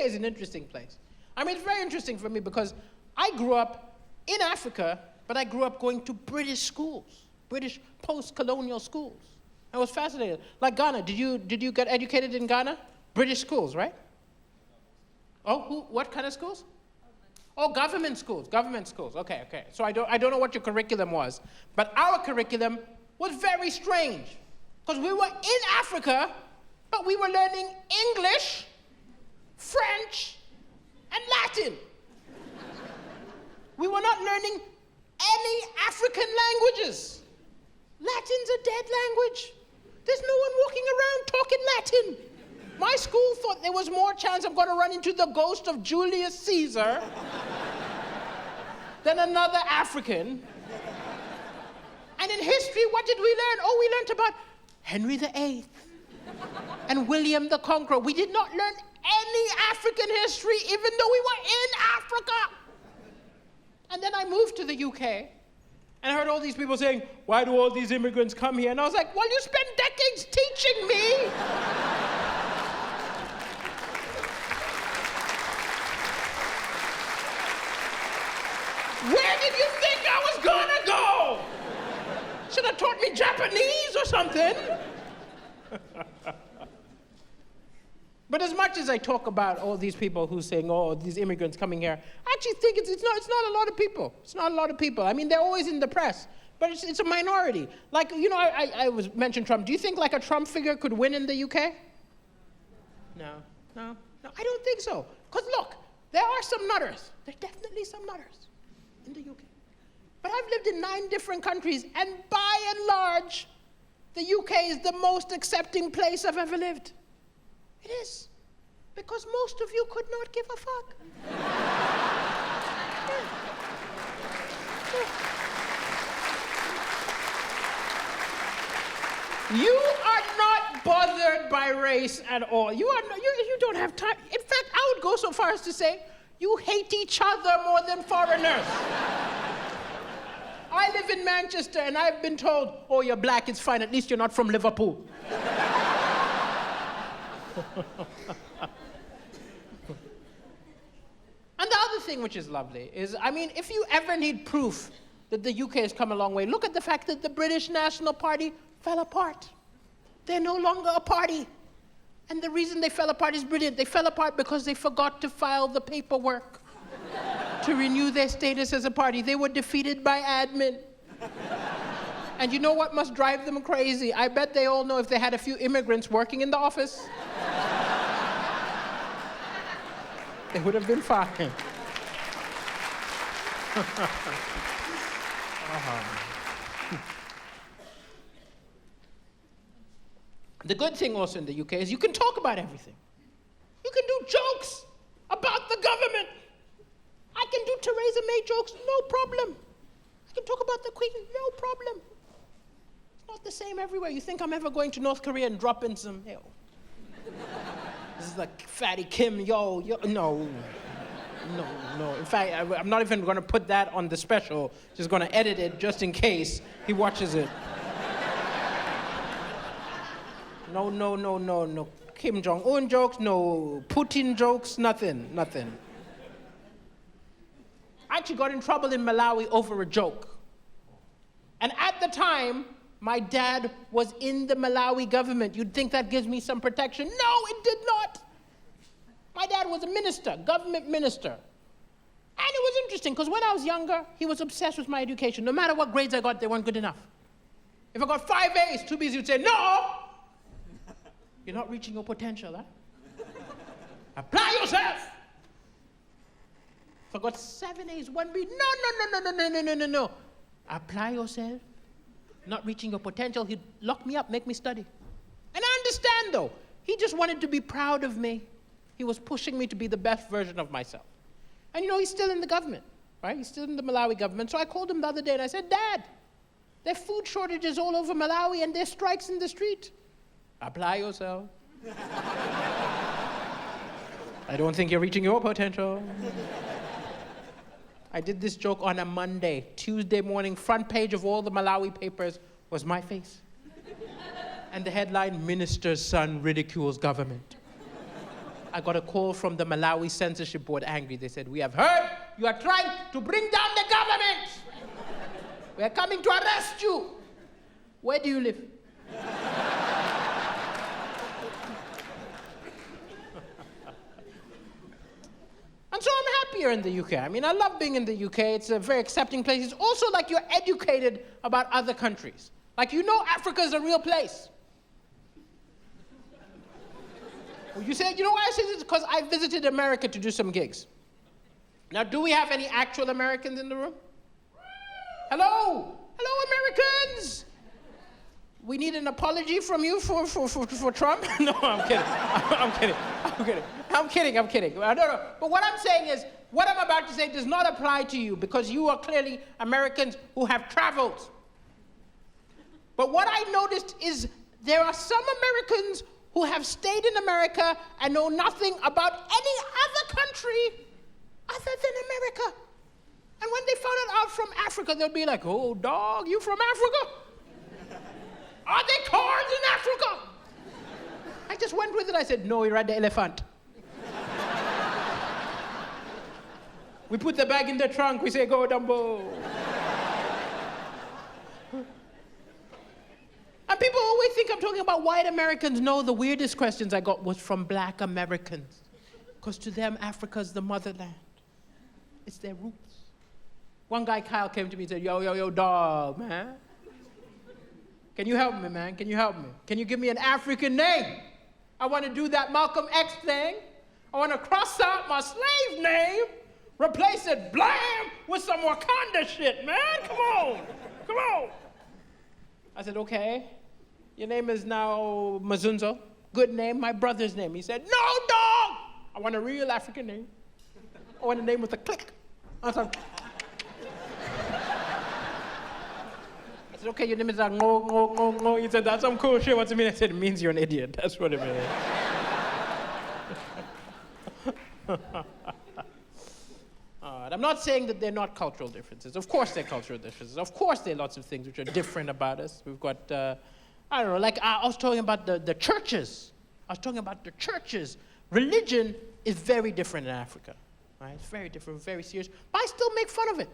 is an interesting place. I mean, it's very interesting for me because I grew up in Africa, but I grew up going to British schools, British post-colonial schools. I was fascinated. Like Ghana, did you get educated in Ghana? British schools, right? Oh, what kind of schools? Oh, government schools. Okay. So I don't know what your curriculum was, but our curriculum was very strange because we were in Africa, but we were learning English, French, and Latin. We were not learning any African languages. Latin's a dead language. There's no one walking around talking Latin. My school thought there was more chance I'm going to run into the ghost of Julius Caesar than another African. And in history, what did we learn? Oh, we learned about Henry VIII and William the Conqueror. We did not learn any African history, even though we were in Africa. And then I moved to the UK, and I heard all these people saying, why do all these immigrants come here? And I was like, well, you spent decades teaching me. Where did you think I was gonna go? Should have taught me Japanese or something. But as much as I talk about all these people who saying, oh, these immigrants coming here, I actually think it's not a lot of people. It's not a lot of people. I mean, they're always in the press, but it's a minority. Like, you know, I was mentioned Trump. Do you think like a Trump figure could win in the UK? No, I don't think so. Because look, there are some nutters. There's definitely some nutters in the UK. But I've lived in 9 different countries, and by and large, the UK is the most accepting place I've ever lived. It is. Because most of you could not give a fuck. You are not bothered by race at all. You don't have time. In fact, I would go so far as to say, you hate each other more than foreigners. I live in Manchester, and I've been told, oh, you're black, it's fine, at least you're not from Liverpool. And the other thing which is lovely is, I mean, if you ever need proof that the UK has come a long way, look at the fact that the British National Party fell apart. They're no longer a party. And the reason they fell apart is brilliant. They fell apart because they forgot to file the paperwork to renew their status as a party. They were defeated by admin. And you know what must drive them crazy? I bet they all know if they had a few immigrants working in the office, they would have been fine. The good thing also in the UK is you can talk about everything. You can do jokes about the government. I can do Theresa May jokes, no problem. I can talk about the Queen, no problem. It's not the same everywhere. You think I'm ever going to North Korea and drop in some, yo. This is like Fatty Kim, yo, no. In fact, I'm not even going to put that on the special. Just going to edit it just in case he watches it. No. Kim Jong-un jokes, no Putin jokes, nothing. I actually got in trouble in Malawi over a joke. And at the time, my dad was in the Malawi government. You'd think that gives me some protection. No, it did not. My dad was a minister, government minister. And it was interesting, because when I was younger, he was obsessed with my education. No matter what grades I got, they weren't good enough. If I got 5 A's, 2 B's, he'd say, no! You're not reaching your potential, huh? Apply yourself! If I got 7 A's, 1 B, no. Apply yourself. Not reaching your potential, he'd lock me up, make me study. And I understand, though. He just wanted to be proud of me. He was pushing me to be the best version of myself. And you know, he's still in the government, right? He's still in the Malawi government. So I called him the other day and I said, Dad, there are food shortages all over Malawi and there's strikes in the street. Apply yourself. I don't think you're reaching your potential. I did this joke on a Monday. Tuesday morning, front page of all the Malawi papers was my face. And the headline, Minister's Son Ridicules Government. I got a call from the Malawi censorship board angry. They said, "We have heard you are trying to bring down the government. We are coming to arrest you. Where do you live?" And so I'm happier in the UK. I mean, I love being in the UK. It's a very accepting place. It's also like you're educated about other countries. Like, you know Africa is a real place. You say, you know why I say this? Because I visited America to do some gigs. Now, do we have any actual Americans in the room? Hello? Hello, Americans? We need an apology from you for Trump? No, I'm kidding. No. But what I'm saying is, what I'm about to say does not apply to you because you are clearly Americans who have traveled. But what I noticed is there are some Americans who have stayed in America and know nothing about any other country other than America. And when they found out I'm from Africa, they'll be like, "Oh, dog, you from Africa? Are there cars in Africa?" I just went with it. I said, "No, you're at the elephant." We put the bag in the trunk. We say, "Go, Dumbo." And people always think I'm talking about white Americans. No, the weirdest questions I got was from black Americans. Because to them, Africa's the motherland. It's their roots. One guy, Kyle, came to me and said, yo, dog, man. Can you help me, man? Can you help me? Can you give me an African name? I want to do that Malcolm X thing. I want to cross out my slave name, replace it, blam, with some Wakanda shit, man. Come on. I said, okay. Your name is now Mazunzo. Good name, my brother's name. He said, no, dog. I want a real African name. I want a name with a click. I said, okay, your name is like, no. He said, that's some cool shit. What's it mean? I said, it means you're an idiot. That's what it means. I'm not saying that they're not cultural differences. Of course they're cultural differences. Of course there are lots of things which are different about us. We've got, I don't know, like I was talking about the churches. Religion is very different in Africa. Right? It's very different, very serious. But I still make fun of it.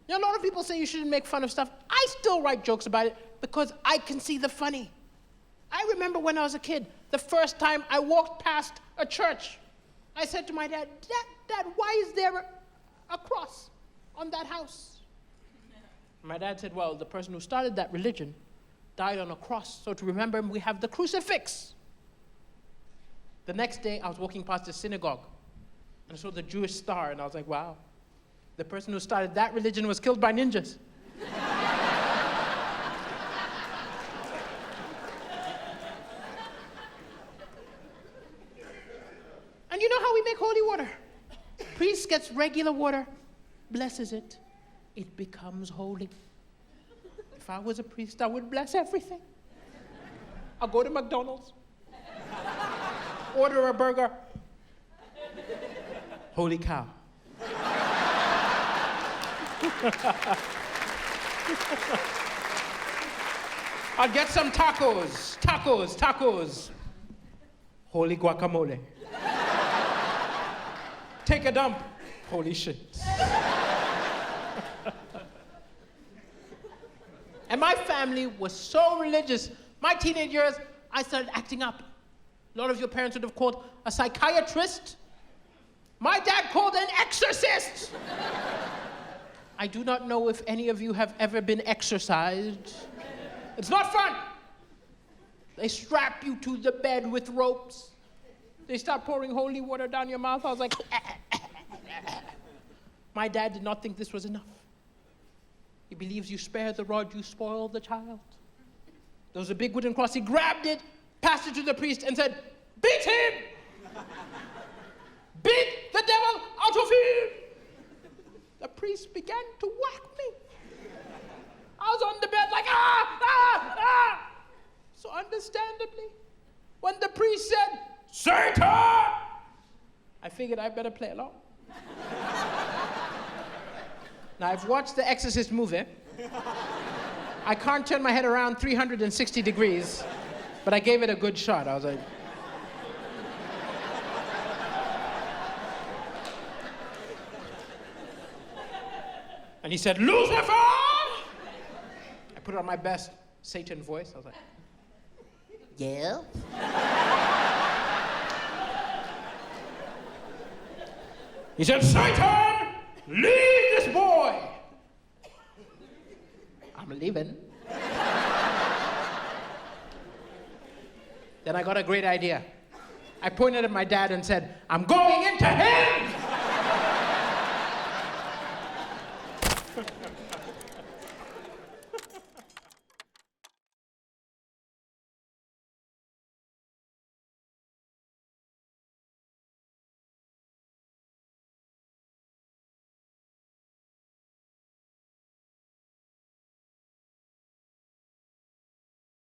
You know, a lot of people say you shouldn't make fun of stuff. I still write jokes about it because I can see the funny. I remember when I was a kid, the first time I walked past a church, I said to my dad, Dad, why is there a cross on that house? My dad said, well, the person who started that religion died on a cross, so to remember him, we have the crucifix. The next day, I was walking past the synagogue, and I saw the Jewish star, and I was like, wow, the person who started that religion was killed by ninjas. And you know how we make holy water? Priest gets regular water, blesses it, it becomes holy. If I was a priest, I would bless everything. I'll go to McDonald's, order a burger. Holy cow. I'll get some tacos. Holy guacamole. Take a dump. Holy shit. And my family was so religious. My teenage years, I started acting up. A lot of your parents would have called a psychiatrist. My dad called an exorcist. I do not know if any of you have ever been exorcised. It's not fun. They strap you to the bed with ropes. They start pouring holy water down your mouth. I was like, My dad did not think this was enough. He believes you spare the rod, you spoil the child. There was a big wooden cross. He grabbed it, passed it to the priest, and said, beat him! Beat the devil out of him! The priest began to whack me. I was on the bed like, ah! So understandably, when the priest said, Satan! I figured I better play along. Now, I've watched The Exorcist movie. I can't turn my head around 360 degrees, but I gave it a good shot. I was like... And he said, Lucifer! I put on my best Satan voice. I was like, yeah? He said, Satan, leave this boy. I'm leaving. Then I got a great idea. I pointed at my dad and said, I'm going into him!